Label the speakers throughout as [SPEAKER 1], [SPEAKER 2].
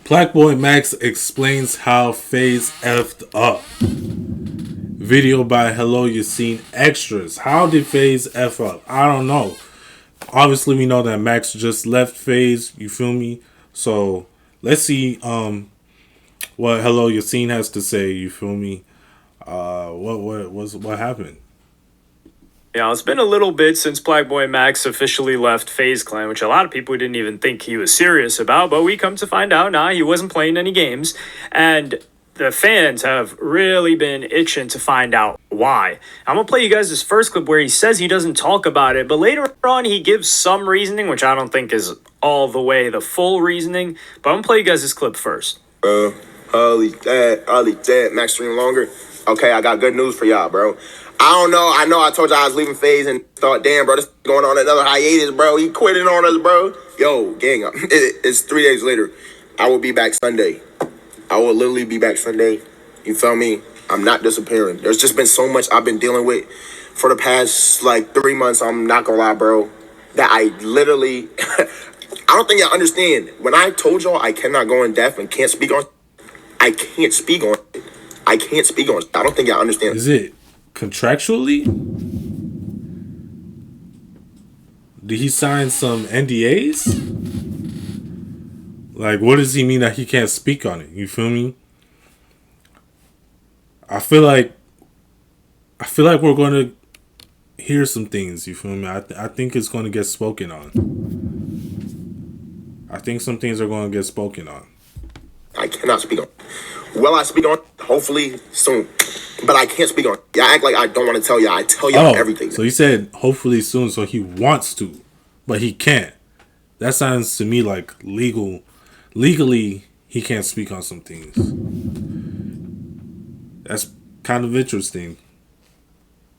[SPEAKER 1] PlaqueBoyMax explains how FaZe effed up. Video by Hello Yassine Extras. How did FaZe F up? I don't know. Obviously, we know that Max just left FaZe. You feel me? So let's see what Hello Yassine has to say. You feel me? What happened?
[SPEAKER 2] Yeah, it's been a little bit since PlaqueBoyMax officially left FaZe Clan, which a lot of people didn't even think he was serious about, but we come to find out, he wasn't playing any games, and the fans have really been itching to find out why. I'm going to play you guys this first clip where he says he doesn't talk about it, but later on he gives some reasoning, which I don't think is all the way the full reasoning, but I'm going to play you guys this clip first.
[SPEAKER 3] Holy dead, Max stream longer. Okay, I got good news for y'all, bro. I know I told y'all I was leaving FaZe and thought, damn, bro, this is going on another hiatus, bro. He quitting on us, bro. Yo, gang, it's 3 days later. I will be back Sunday. I will literally be back Sunday. You feel me? I'm not disappearing. There's just been so much I've been dealing with for the past, 3 months. I'm not gonna lie, bro. That I literally... I don't think y'all understand. When I told y'all I cannot go in depth and can't speak on... I can't speak on it. I can't speak on it. I don't think y'all understand.
[SPEAKER 1] Is it contractually? Did he sign some NDAs? Like, what does he mean that he can't speak on it? You feel me? I feel like we're going to hear some things. You feel me? I think it's going to get spoken on. I think some things are going to get spoken on.
[SPEAKER 3] I cannot speak on it. Will I speak on it? Hopefully soon. But I can't speak on it. Y'all act like I don't want to tell y'all. I tell y'all everything.
[SPEAKER 1] So he said hopefully soon, so he wants to, but he can't. That sounds to me like legally he can't speak on some things. That's kind of interesting.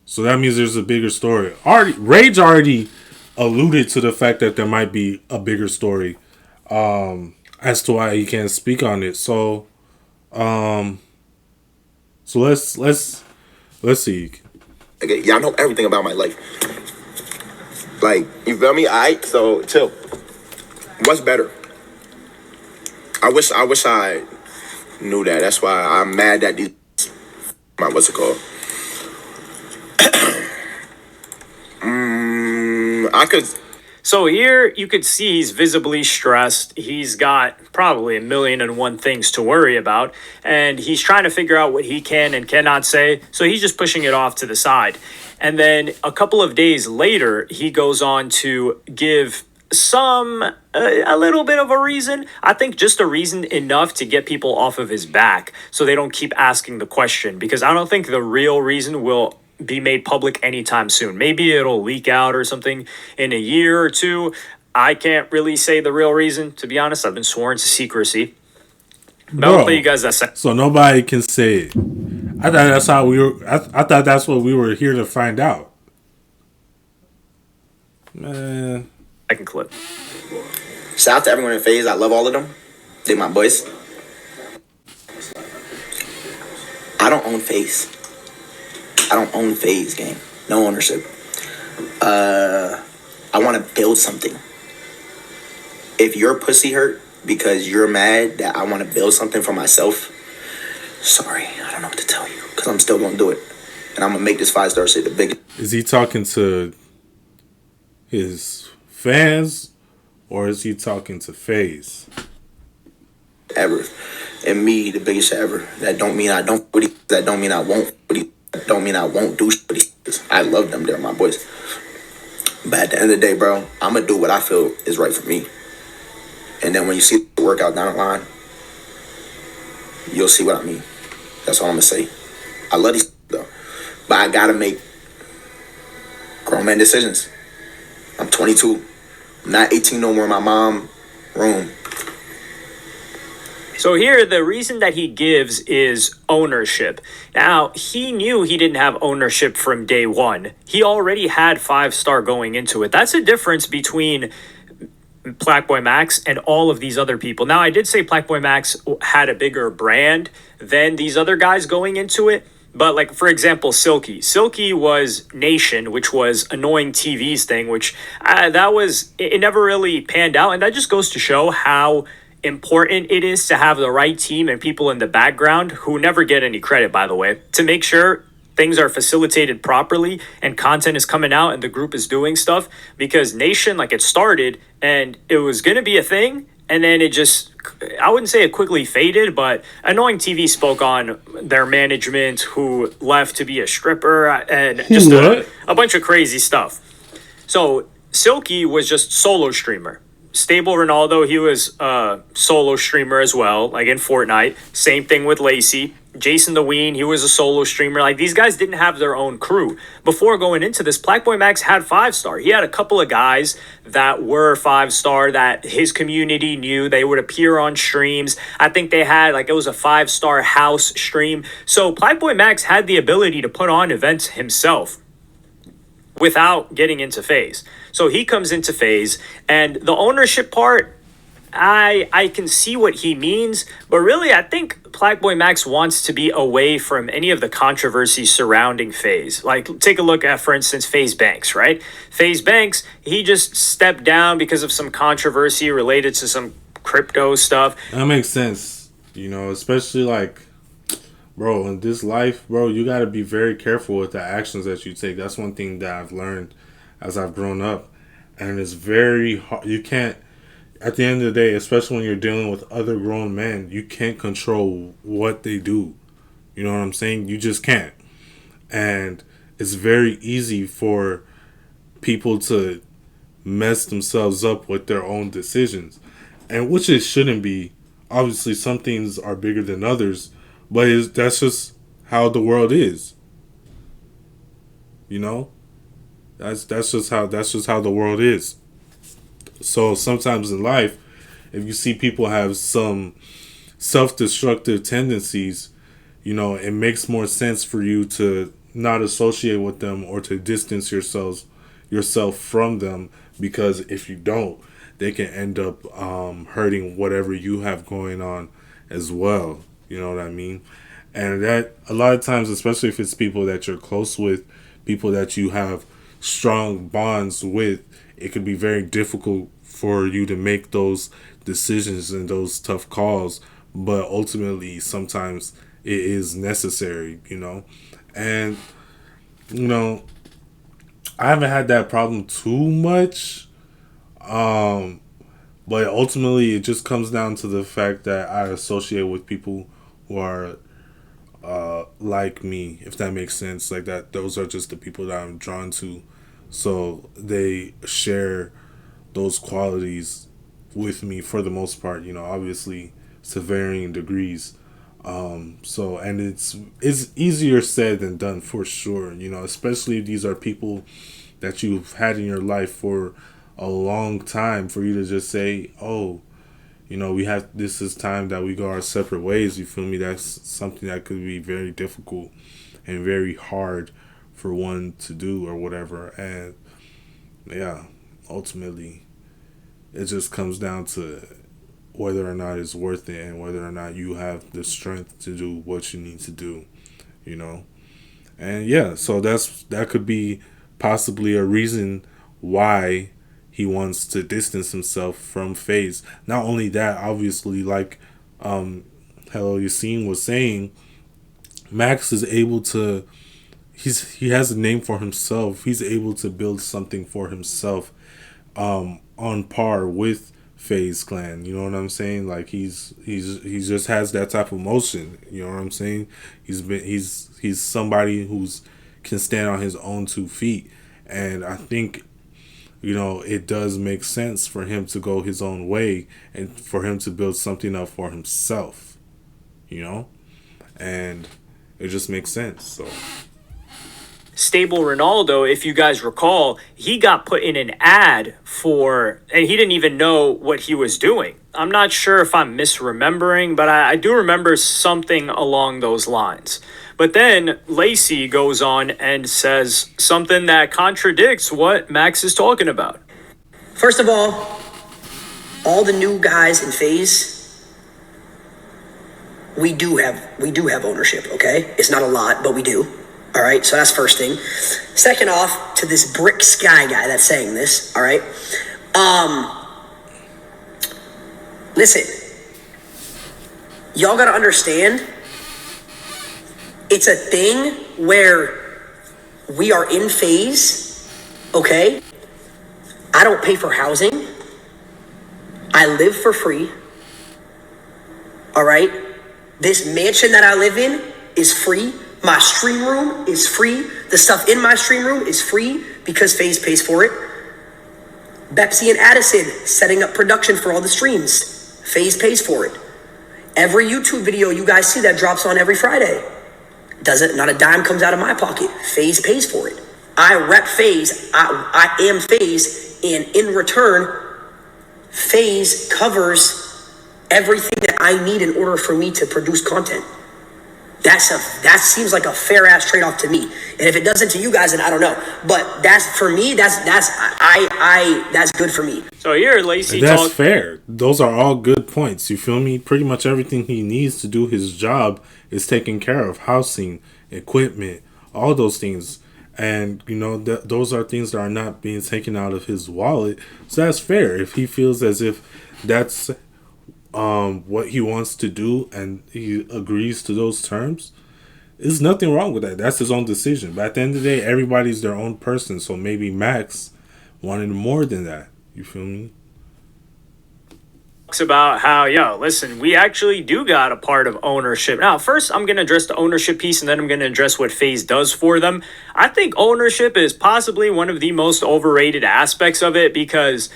[SPEAKER 1] So that means there's a bigger story. Rage already alluded to the fact that there might be a bigger story as to why he can't speak on it. So let's see.
[SPEAKER 3] Okay, y'all know everything about my life. Like, you feel me? Alright, so chill. What's better? I wish I knew that. That's why I'm mad that these what's it called? I could.
[SPEAKER 2] So here you could see he's visibly stressed. He's got probably 1,000,001 things to worry about, and he's trying to figure out what he can and cannot say. So he's just pushing it off to the side. And then a couple of days later, he goes on to give a little bit of a reason. I think just a reason enough to get people off of his back so they don't keep asking the question, because I don't think the real reason will be made public anytime soon. Maybe it'll leak out or something in a year or two. I can't really say the real reason, to be honest. I've been sworn to secrecy. But I'll play you guys that second.
[SPEAKER 1] So nobody can say it. I thought that's how we were. I thought that's what we were here to find out. Man.
[SPEAKER 2] Second clip.
[SPEAKER 3] Shout out to everyone in FaZe. I love all of them. They my boys. I don't own FaZe. I don't own FaZe, gang. No ownership. I want to build something. If your pussy hurt because you're mad that I want to build something for myself, sorry, I don't know what to tell you, because I'm still going to do it. And I'm going to make this 5-star shit the biggest.
[SPEAKER 1] Is he talking to his fans, or is he talking to FaZe?
[SPEAKER 3] Ever. And me, the biggest shit ever. That don't mean I don't. That don't mean I won't. That don't mean I won't do shit. I love them. They're my boys. But at the end of the day, bro, I'm going to do what I feel is right for me. And then when you see the workout down the line, you'll see what I mean. That's all I'm going to say. I love these though. But I got to make grown man decisions. I'm 22. I'm not 18 no more in my mom's room.
[SPEAKER 2] So here, the reason that he gives is ownership. Now, he knew he didn't have ownership from day one. He already had 5-star going into it. That's a difference between PlaqueBoyMax and all of these other people. Now, I did say PlaqueBoyMax had a bigger brand than these other guys going into it. But, like, for example, Silky. Silky was Nation, which was Annoying TV's thing, which it never really panned out. And that just goes to show how important it is to have the right team and people in the background who never get any credit, by the way, to make sure things are facilitated properly and content is coming out and the group is doing stuff. Because Nation, like, it started and it was going to be a thing, and then it just, I wouldn't say it quickly faded, but Annoying TV spoke on their management who left to be a stripper and just a bunch of crazy stuff. So Silky was just solo streamer. Stable Ronaldo, he was a solo streamer as well, like in Fortnite. Same thing with Lacy. Jason the Ween, he was a solo streamer. Like, these guys didn't have their own crew. Before going into this, PlaqueBoyMax had 5-star. He had a couple of guys that were 5-star that his community knew. They would appear on streams. I think they had, like, it was a 5-star house stream. So PlaqueBoyMax had the ability to put on events himself without getting into FaZe. So he comes into FaZe, and the ownership part, I can see what he means, but really I think PlaqueBoyMax wants to be away from any of the controversy surrounding FaZe. Like, take a look at, for instance, FaZe Banks, right? FaZe Banks, he just stepped down because of some controversy related to some crypto stuff.
[SPEAKER 1] That makes sense, you know, especially like, bro, in this life, bro, you got to be very careful with the actions that you take. That's one thing that I've learned as I've grown up. And it's very hard. You can't, at the end of the day, especially when you're dealing with other grown men, you can't control what they do. You know what I'm saying? You just can't. And it's very easy for people to mess themselves up with their own decisions. And which it shouldn't be. Obviously, some things are bigger than others. But that's just how the world is, you know. That's just how the world is. So sometimes in life, if you see people have some self-destructive tendencies, you know, it makes more sense for you to not associate with them or to distance yourself from them, because if you don't, they can end up hurting whatever you have going on as well. You know what I mean? And that, a lot of times, especially if it's people that you're close with, people that you have strong bonds with, it could be very difficult for you to make those decisions and those tough calls. But ultimately, sometimes it is necessary, you know? And, you know, I haven't had that problem too much. But ultimately, it just comes down to the fact that I associate with people who are like me, if that makes sense. Like that, those are just the people that I'm drawn to. So they share those qualities with me for the most part. You know, obviously to varying degrees. So, and it's easier said than done for sure. You know, especially if these are people that you've had in your life for a long time, for you to just say, oh, you know, this is time that we go our separate ways. You feel me? That's something that could be very difficult and very hard for one to do or whatever. And yeah, ultimately, it just comes down to whether or not it's worth it and whether or not you have the strength to do what you need to do, you know? And yeah, so that could be possibly a reason why he wants to distance himself from FaZe. Not only that, obviously, like Hello Yassine was saying, Max is able to, he has a name for himself. He's able to build something for himself on par with FaZe Clan. You know what I'm saying? Like he just has that type of motion. You know what I'm saying? He's somebody who's can stand on his own 2 feet. And I think, you know, it does make sense for him to go his own way and for him to build something up for himself, you know? And it just makes sense, so.
[SPEAKER 2] Stable Ronaldo, if you guys recall, he got put in an ad for, and he didn't even know what he was doing. I'm not sure if I'm misremembering, but I do remember something along those lines. But then Lacy goes on and says something that contradicts what Max is talking about.
[SPEAKER 4] First of all the new guys in FaZe, we do have ownership, okay? It's not a lot, but we do. All right, so that's first thing. Second off, to this Brick Sky guy that's saying this, all right? Listen, y'all gotta understand, it's a thing where we are in FaZe, okay? I don't pay for housing. I live for free. All right? This mansion that I live in is free. My stream room is free. The stuff in my stream room is free because FaZe pays for it. Bepsy and Addison setting up production for all the streams. FaZe pays for it. Every YouTube video you guys see that drops on every Friday. Not a dime comes out of my pocket. FaZe pays for it. I rep FaZe. I am FaZe, and in return, FaZe covers everything that I need in order for me to produce content. That seems like a fair ass trade-off to me. And if it doesn't to you guys, then I don't know. But that's for me. That's good for me.
[SPEAKER 2] So here, Lacy,
[SPEAKER 1] that's fair. Those are all good points. You feel me? Pretty much everything he needs to do his job is taken care of. Housing, equipment, all those things. And, you know, those are things that are not being taken out of his wallet. So that's fair. If he feels as if that's what he wants to do and he agrees to those terms, there's nothing wrong with that. That's his own decision. But at the end of the day, everybody's their own person. So maybe Max wanted more than that. You feel me?
[SPEAKER 2] About how, listen, we actually do got a part of ownership. Now, first, I'm going to address the ownership piece, and then I'm going to address what FaZe does for them. I think ownership is possibly one of the most overrated aspects of it because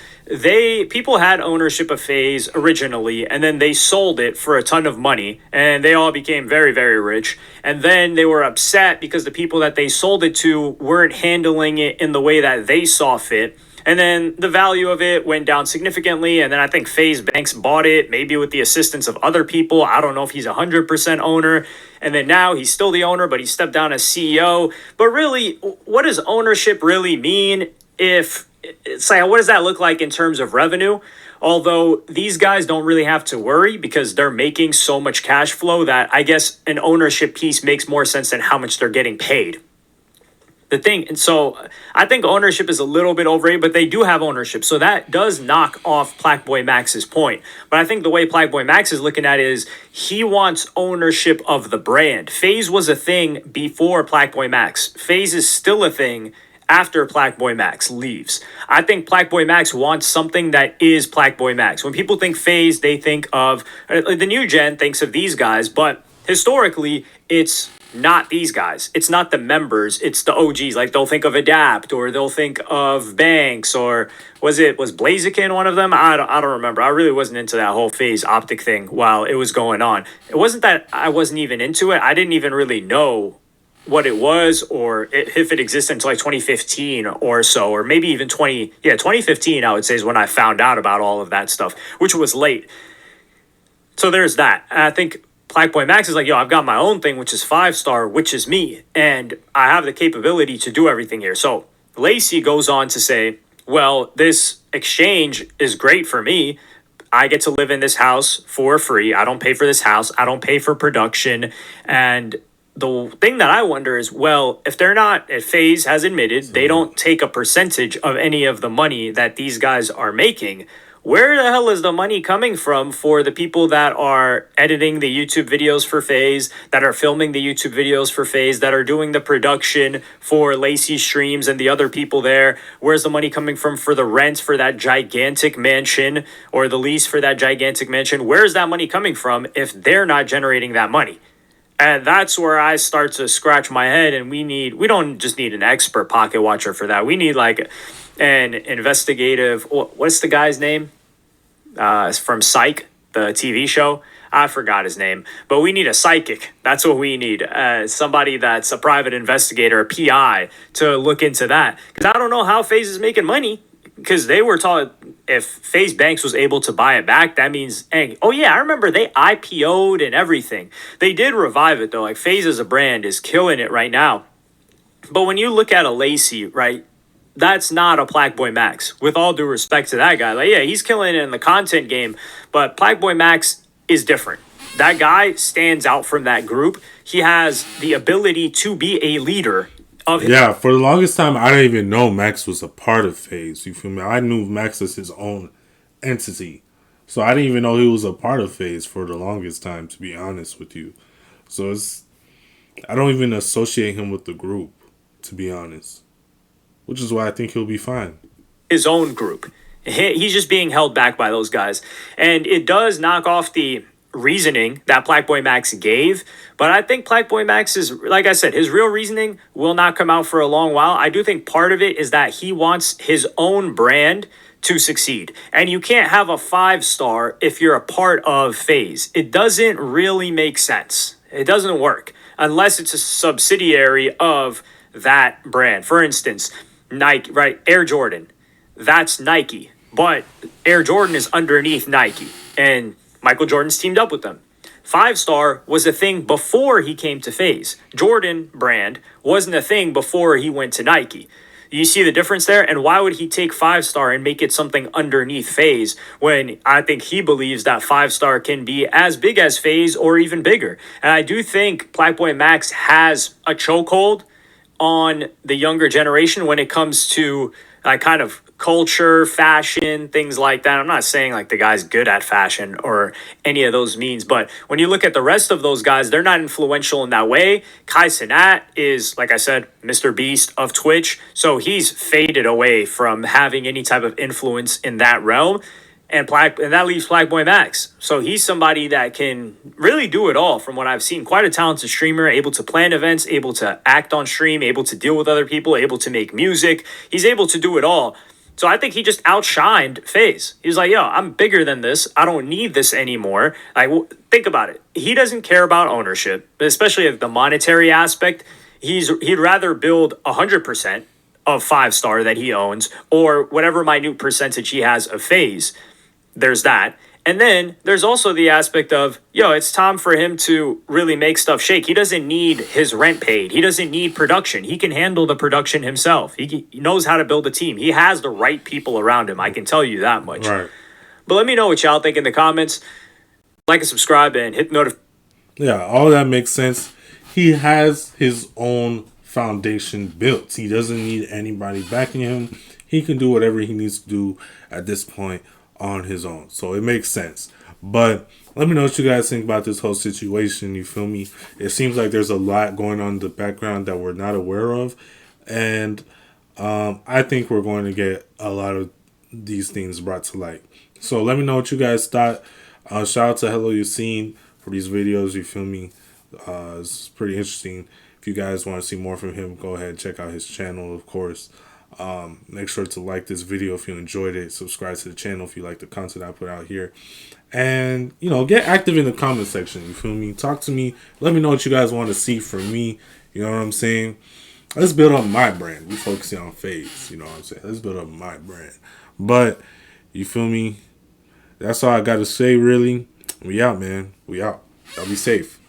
[SPEAKER 2] people had ownership of FaZe originally, and then they sold it for a ton of money, and they all became very, very rich. And then they were upset because the people that they sold it to weren't handling it in the way that they saw fit. And then the value of it went down significantly. And then I think FaZe Banks bought it, maybe with the assistance of other people. I don't know if he's 100% owner. And then now he's still the owner, but he stepped down as CEO. But really, what does ownership really mean? It's like, what does that look like in terms of revenue? Although these guys don't really have to worry because they're making so much cash flow that I guess an ownership piece makes more sense than how much they're getting paid. And so I think ownership is a little bit overrated, but they do have ownership. So that does knock off PlaqueBoyMax's point. But I think the way PlaqueBoyMax is looking at it is he wants ownership of the brand. FaZe was a thing before PlaqueBoyMax. FaZe is still a thing after PlaqueBoyMax leaves. I think PlaqueBoyMax wants something that is PlaqueBoyMax. When people think FaZe, they think of, the new gen thinks of these guys, but historically, it's not these guys. It's not the members. It's the OGs. Like they'll think of Adapt or they'll think of Banks or was Blaziken one of them? I don't remember. I really wasn't into that whole FaZe optic thing while it was going on. It wasn't that I wasn't even into it. I didn't even really know what it was or if it existed until like 2015 or so, or maybe even 2015 I would say is when I found out about all of that stuff, which was late. So there's that. I think PlaqueBoyMax is like, I've got my own thing, which is 5-star, which is me. And I have the capability to do everything here. So Lacy goes on to say, well, this exchange is great for me. I get to live in this house for free. I don't pay for this house. I don't pay for production. And the thing that I wonder is, well, if FaZe has admitted they don't take a percentage of any of the money that these guys are making, where the hell is the money coming from for the people that are editing the YouTube videos for FaZe, that are filming the YouTube videos for FaZe, that are doing the production for Lacy streams and the other people there? Where's the money coming from for the rent for that gigantic mansion or the lease for that gigantic mansion? Where's that money coming from if they're not generating that money? And that's where I start to scratch my head, and we don't just need an expert pocket watcher for that. We need like an investigative, what's the guy's name? From Psych, the TV show. I forgot his name, but we need a psychic. That's what we need. Somebody that's a private investigator, a PI, to look into that. Because I don't know how FaZe is making money. Because they were taught if FaZe Banks was able to buy it back, that means, I remember they IPO'd and everything. They did revive it though. Like FaZe as a brand is killing it right now. But when you look at a Lacy, right, that's not a PlaqueBoyMax. With all due respect to that guy, like he's killing it in the content game, but PlaqueBoyMax is different. That guy stands out from that group. He has the ability to be a leader.
[SPEAKER 1] Yeah, for the longest time, I didn't even know Max was a part of FaZe. You feel me? I knew Max as his own entity. So I didn't even know he was a part of FaZe for the longest time, to be honest with you. So I don't even associate him with the group, to be honest. Which is why I think he'll be fine.
[SPEAKER 2] His own group. He's just being held back by those guys. And it does knock off the reasoning that PlaqueBoyMax gave. But I think PlaqueBoyMax is, like I said, his real reasoning will not come out for a long while. I do think part of it is that he wants his own brand to succeed. And you can't have a 5-star if you're a part of FaZe. It doesn't really make sense. It doesn't work unless it's a subsidiary of that brand. For instance, Nike, right? Air Jordan. That's Nike. But Air Jordan is underneath Nike. And Michael Jordan's teamed up with them. 5-star was a thing before he came to FaZe. Jordan brand wasn't a thing before he went to Nike. You see the difference there? And why would he take 5-star and make it something underneath FaZe when I think he believes that 5-star can be as big as FaZe or even bigger? And I do think PlaqueBoyMax has a chokehold on the younger generation when it comes to kind of culture, fashion, things like that. I'm not saying like the guy's good at fashion or any of those means, but when you look at the rest of those guys, they're not influential in that way. Kai Cenat is, like I said, Mr. Beast of Twitch, so he's faded away from having any type of influence in that realm. And that leaves PlaqueBoyMax. So he's somebody that can really do it all from what I've seen. Quite a talented streamer, able to plan events, able to act on stream, able to deal with other people, able to make music. He's able to do it all. So I think he just outshined FaZe. He's like, yo, I'm bigger than this. I don't need this anymore. Like, think about it. He doesn't care about ownership, especially the monetary aspect. He'd rather build 100% of 5-star that he owns or whatever minute percentage he has of FaZe. There's that. And then there's also the aspect of, yo, it's time for him to really make stuff shake. He doesn't need his rent paid. He doesn't need production. He can handle the production himself. He knows how to build a team. He has the right people around him. I can tell you that much.
[SPEAKER 1] Right.
[SPEAKER 2] But let me know what y'all think in the comments. Like and subscribe and hit the notification.
[SPEAKER 1] Yeah, all that makes sense. He has his own foundation built. He doesn't need anybody backing him. He can do whatever he needs to do at this point on his own. So it makes sense. But let me know what you guys think about this whole situation. You feel me? It seems like there's a lot going on in the background that we're not aware of. And I think we're going to get a lot of these things brought to light. So let me know what you guys thought. Shout out to Hello Yassine for these videos. You feel me? It's pretty interesting. If you guys want to see more from him, go ahead and check out his channel, of course. Make sure to like this video if you enjoyed it. Subscribe to the channel if you like the content I put out here. And, you know, get active in the comment section. You feel me? Talk to me. Let me know what you guys want to see from me. You know what I'm saying? Let's build up my brand. We focusing on FaZe. You know what I'm saying? Let's build up my brand. But, you feel me? That's all I got to say, really. We out, man. We out. Y'all be safe.